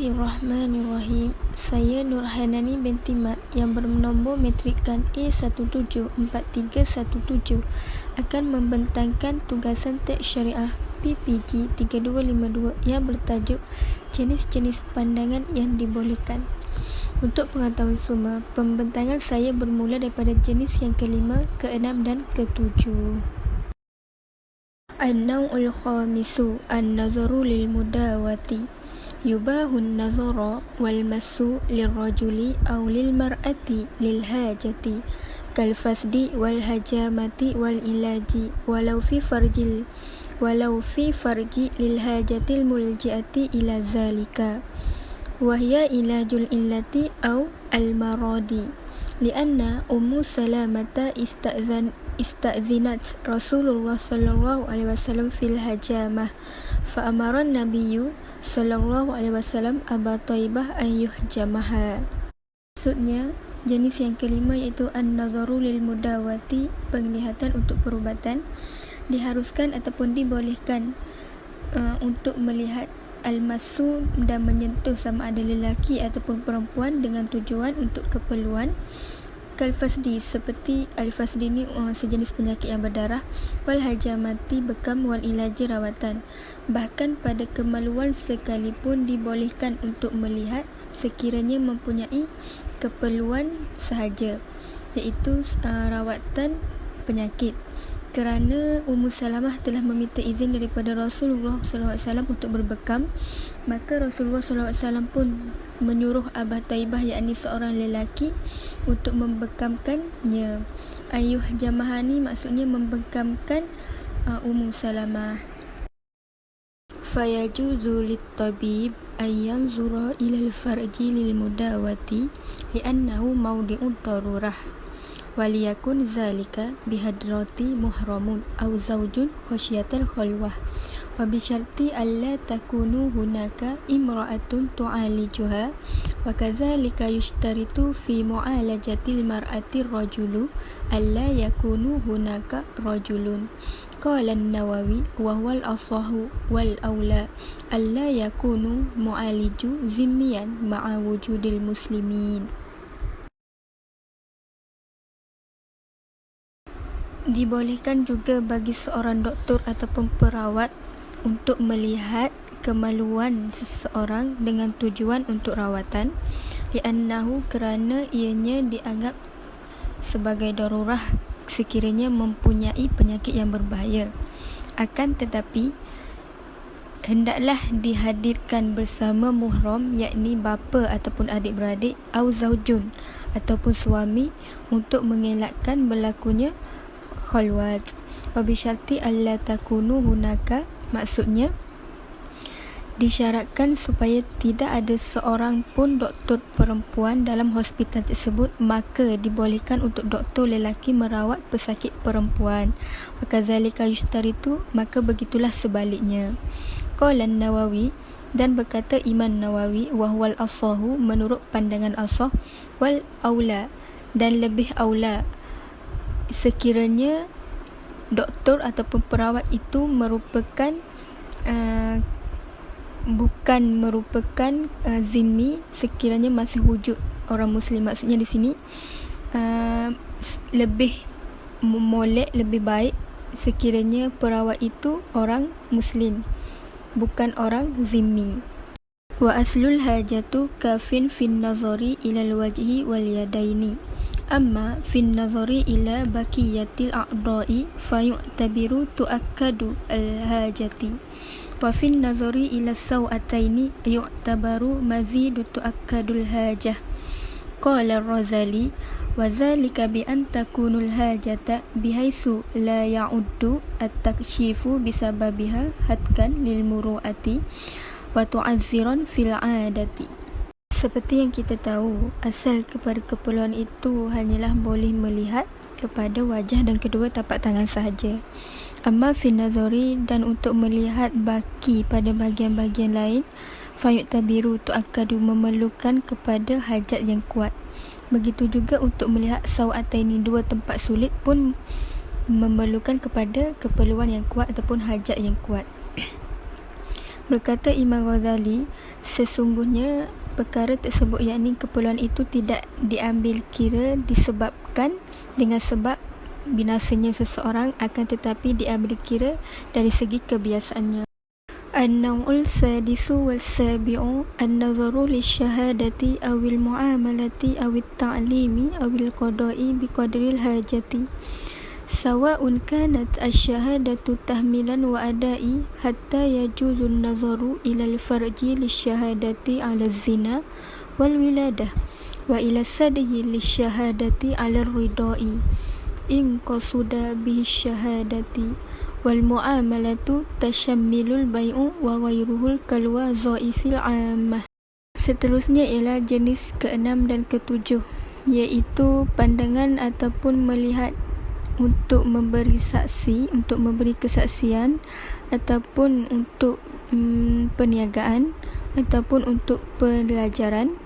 Bismillahirrahmanirrahim. Saya Nurhanani binti Mat yang bernombor matrikan A174317 akan membentangkan tugasan teks syariah PPG 3252 yang bertajuk jenis-jenis pandangan yang dibolehkan. Untuk pengetahuan semua, pembentangan saya bermula daripada jenis yang kelima, keenam dan ketujuh. An-naw'ul khamisu an-nazaru lil mudawati yubahun nazara wal masu lirrajuli aw lil mar'ati lil hajati kal fasdi wal hajamati wal ilaji walau fi farji lil hajatil muljiati ila zalika wahya ilajul illati aw al maradi lianna ummu salamata ista'zinat Rasulullah sallallahu alaihi wasallam fil hajamah fa amara an-nabiyyu sallallahu alaihi wasallam Aba Taibah an yuhjamaha. Maksudnya, jenis yang kelima iaitu an-nazaru lil mudawati, penglihatan untuk perubatan, diharuskan ataupun dibolehkan untuk melihat al-masu dan menyentuh sama ada lelaki ataupun perempuan dengan tujuan untuk keperluan. Kal-fasdi, seperti al-fasdi ni sejenis penyakit yang berdarah, wal hajamati bekam, wal ilaji rawatan. Bahkan pada kemaluan sekalipun dibolehkan untuk melihat sekiranya mempunyai keperluan sahaja, iaitu rawatan penyakit. Kerana Ummu Salamah telah meminta izin daripada Rasulullah SAW untuk berbekam, maka Rasulullah SAW pun menyuruh Abah Taibah, yakni seorang lelaki, untuk membekamkannya. Ayuh jamahani maksudnya membekamkan Ummu Salamah. Fayajuzu lit-tabib ayyan zura ilal farji lil mudawati li'annahu mawdi'ud darurah waliyakun zalika bihadrati muhramun aw zawjun khasyatal khalwah wa bisyarti alla takunu hunaka imra'atun tu'alijuha wa kadzalika yushtaritu fi mu'alajatil mar'ati rajulu alla yakunu hunaka rajulun. Qala an-Nawawi wa huwa al-asahhu wal awla alla yakunu mu'aliju zimmiyan ma'a wujudil muslimin. Dibolehkan juga bagi seorang doktor ataupun perawat untuk melihat kemaluan seseorang dengan tujuan untuk rawatan, li'annahu, kerana ianya dianggap sebagai darurah sekiranya mempunyai penyakit yang berbahaya. Akan tetapi hendaklah dihadirkan bersama muhram, yakni bapa ataupun adik-beradik, au zaujun ataupun suami, untuk mengelakkan berlakunya khalwat. Wa bisyarti alla takunu hunaka, maksudnya disyaratkan supaya tidak ada seorang pun doktor perempuan dalam hospital tersebut, maka dibolehkan untuk doktor lelaki merawat pesakit perempuan. Wa kadzalika yushtaritu, maka begitulah sebaliknya. Qala an-Nawawi, dan berkata Imam Nawawi, wa huwal asahu, menurut pandangan asah, wal aula, dan lebih aula, sekiranya doktor ataupun perawat itu merupakan bukan merupakan zimmi, sekiranya masih wujud orang muslim. Maksudnya di sini lebih molek, lebih baik sekiranya perawat itu orang muslim, bukan orang zimmi. Wa aslul hajatu kafin fin nazari ilal wajhi wal yadaini, amma fin nazari ila baqiyatil a'dha'i fayu'tabiru tu'akkadu al-hajati wa fin nazari ila saw'ataini yu'tabaru mazidu tu'akkadul hajah. Qala ar-Razali wa dhalika bi an takunul hajata bihaisu la ya'uddu at-takshifu bisababiha hatkan lil muru'ati wa tu'azziran fil 'adati. Seperti yang kita tahu, asal kepada keperluan itu hanyalah boleh melihat kepada wajah dan kedua tapak tangan sahaja. Amma fi nazari, dan untuk melihat baki pada bahagian-bahagian lain, fayu'tabiru tu'akkadu, memerlukan kepada hajat yang kuat. Begitu juga untuk melihat saw'ataini, dua tempat sulit, pun memerlukan kepada keperluan yang kuat ataupun hajat yang kuat. Berkata Imam Ghazali, sesungguhnya perkara tersebut, yakni keperluan itu tidak diambil kira disebabkan dengan sebab binasanya seseorang, akan tetapi diambil kira dari segi kebiasaannya. An-naw'ul sadisu wal sabi'u an-nazaru lisyahadati awil mu'amalati awil ta'limi awil qada'i biqadril hajati sawa'un kanat asyahadatu tahmilan wa ada'i hatta yajuzun nazaru ilal farji lisyahadati ala zina wal wiladah wa ila sadhi lisyahadati ala ridai in qasuda bihi syahadati wal mu'amalatu tashammilul bai'u wa ghairuhul kalwa zaifil ammah. Seterusnya ialah jenis ke-6 dan ke-7, iaitu pandangan ataupun melihat untuk memberi saksi, untuk memberi kesaksian, ataupun untuk perniagaan, ataupun untuk pelajaran,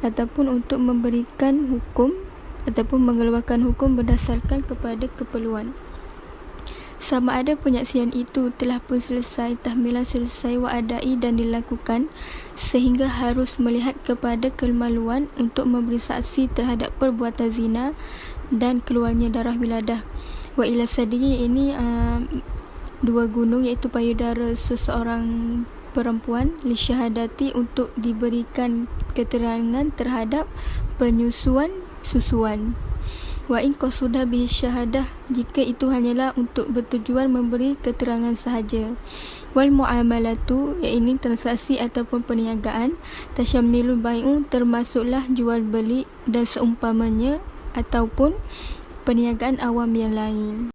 ataupun untuk memberikan hukum ataupun mengeluarkan hukum berdasarkan kepada keperluan. Sama ada penyaksian itu telah pun selesai, tahmilan selesai, wa'adai dan dilakukan, sehingga harus melihat kepada kemaluan untuk memberi saksi terhadap perbuatan zina dan keluarnya darah wiladah. Wa ila sadihi, ini dua gunung, iaitu payudara seseorang perempuan, li syahadati untuk diberikan keterangan terhadap penyusuan susuan. Wa in qasuda bihi syahadah, jika itu hanyalah untuk bertujuan memberi keterangan sahaja. Wal muamalatu, iaitu transaksi ataupun perniagaan, tasyammilul bai'u, termasuklah jual beli dan seumpamanya, ataupun perniagaan awam yang lain.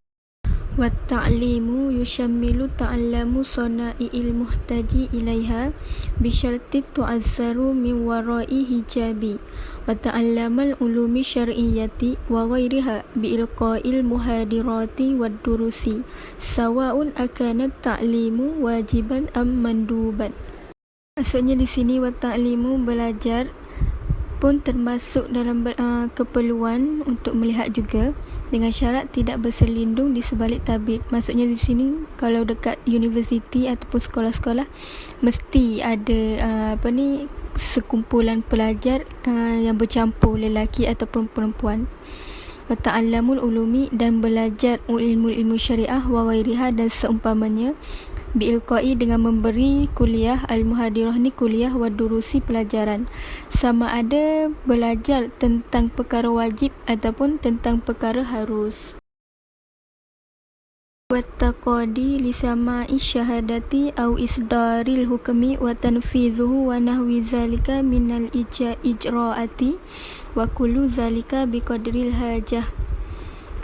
Wa ta'limu yusyammilu ta'allamu sana'i'il muhtaji ilaiha bisyarti tu'azzaru min wara'i hijabi wa ta'allamal ulumi syar'iyyati wa ghairiha bi'ilqa'il muhadirati wad durusi sawa'un akanat ta'limu wajiban am manduban. Maksudnya di sini wa ta'limu, belajar pun termasuk dalam keperluan untuk melihat juga, dengan syarat tidak berselindung di sebalik tabib. Maksudnya di sini kalau dekat universiti ataupun sekolah-sekolah mesti ada sekumpulan pelajar yang bercampur lelaki ataupun perempuan. Wa ta'allamul ulumi, dan belajar ilmu syariah, wa ghairiha dan seumpamanya, bi'ilqa'i dengan memberi kuliah, al-muhadirah ni kuliah, wa durusi pelajaran. Sama ada belajar tentang perkara wajib ataupun tentang perkara harus. Wa taqadi li sama'i syahadati au isdaril hukmi wa tanfizuhu wa nahwi zalika minal ijra'ati wa kullu zalika biqadril hajah.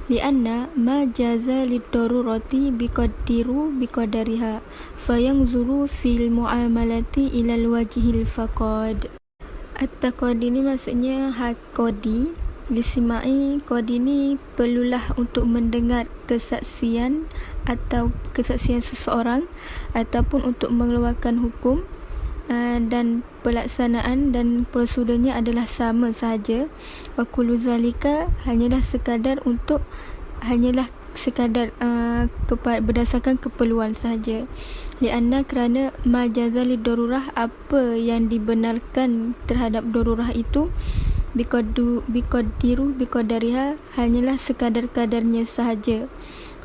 Lianna ma jaza lidarurati biqaddiru biqadariha fayanzuru fil muamalati ilal wajhil faqad. At-taqadi ni maksudnya hakodi, lisimai qadi ni perlulah untuk mendengar kesaksian atau kesaksian seseorang ataupun untuk mengeluarkan hukum, dan pelaksanaan dan prosedurnya adalah sama sahaja. Wa kullu zalika, hanyalah sekadar berdasarkan keperluan sahaja. Lianna, kerana majazali darurah, apa yang dibenarkan terhadap darurah itu, biqaddiru biqadariha, hanyalah sekadar-kadarnya sahaja.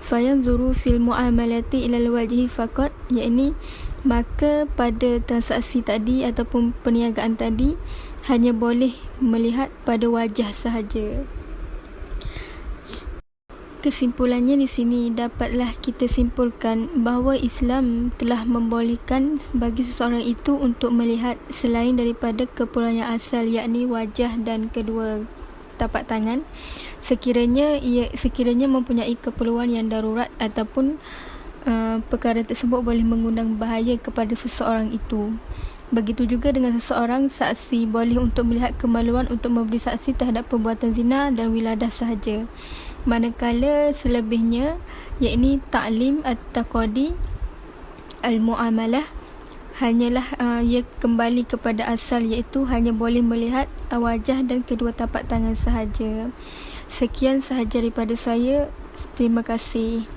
Fayanzuru fil muamalati ilal wajhi faqat, yakni maka pada transaksi tadi ataupun perniagaan tadi hanya boleh melihat pada wajah sahaja. Kesimpulannya di sini dapatlah kita simpulkan bahawa Islam telah membolehkan bagi seseorang itu untuk melihat selain daripada keperluan yang asal, yakni wajah dan kedua tapak tangan, sekiranya mempunyai keperluan yang darurat ataupun perkara tersebut boleh mengundang bahaya kepada seseorang itu. Begitu juga dengan seseorang saksi, boleh untuk melihat kemaluan untuk memberi saksi terhadap perbuatan zina dan wiladah sahaja. Manakala selebihnya, yakni ta'lim at-taqadi al-mu'amalah, hanyalah ia kembali kepada asal, iaitu hanya boleh melihat wajah dan kedua tapak tangan sahaja. Sekian sahaja daripada saya. Terima kasih.